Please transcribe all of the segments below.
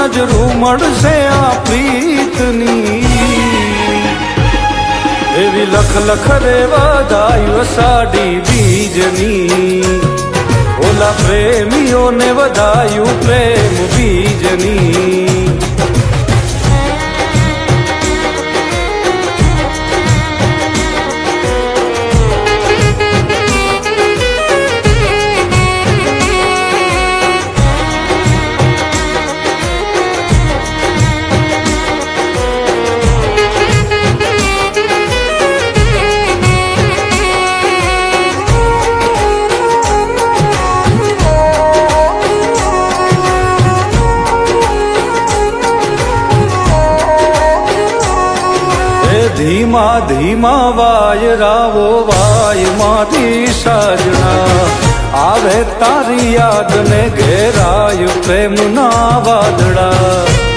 નજરું મળશે આ પ્રીતની એવી લખ લખ રે વધાયું અષાઢી બીજની ઓલા પ્રેમીઓને વધાયું પ્રેમ બીજની ધીમા ધીમા વાયરાવો વાયમાંથી સાજણા આવે તારી યાદ ને ઘેરાય પ્રેમના વાદળા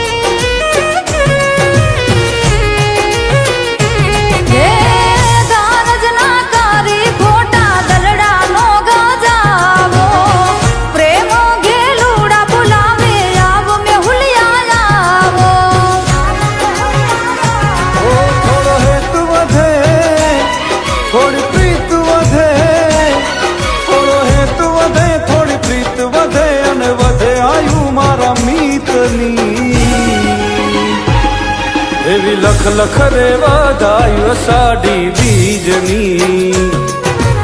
એવી લખ લખ રે વધાયું અષાઢી બીજની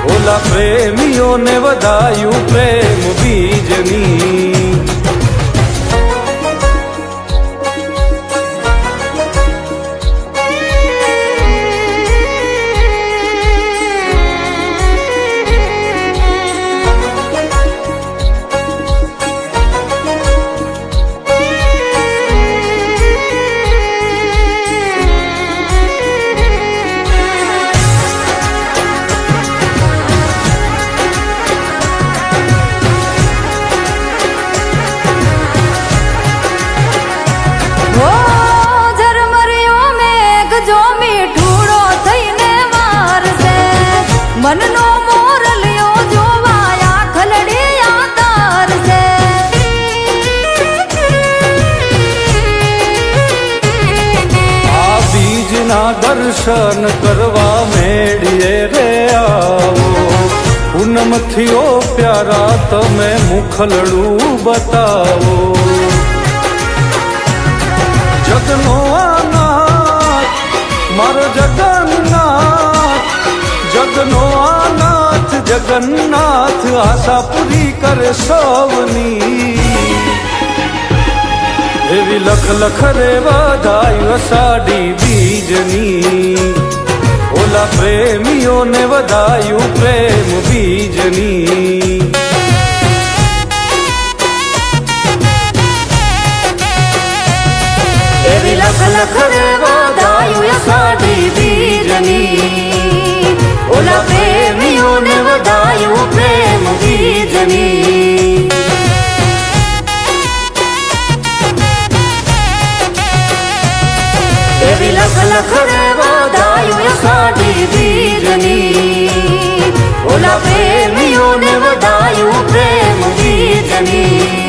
ઓલા પ્રેમીઓને વધાયું પ્રેમ બીજની મનનો મોરલિયો જોવાયા ખલડિયા તારસે આ બીજના દર્શન કરવા મેળીએ રે આવો પૂનમથી ઓ પ્યારા તમે મુખલડું બતાવો જગનો આનાથ મારો જગન્નાથ જગનો આનાથ જગન્નાથ આશા પૂરી કરે સૌની એવી લખ લખ રે વધાયું અષાઢી બીજની ઓલા પ્રેમીઓને વધાયું પ્રેમ બીજની એવી લખ લખ રે વધાયું અષાઢી બીજની ઓલા પ્રેમીઓને વધાયું પ્રેમ બીજની એવી લખ લખ રે વધાયું અષાઢી બીજની ઓલા પ્રેમીઓને વધાયું પ્રેમ બીજની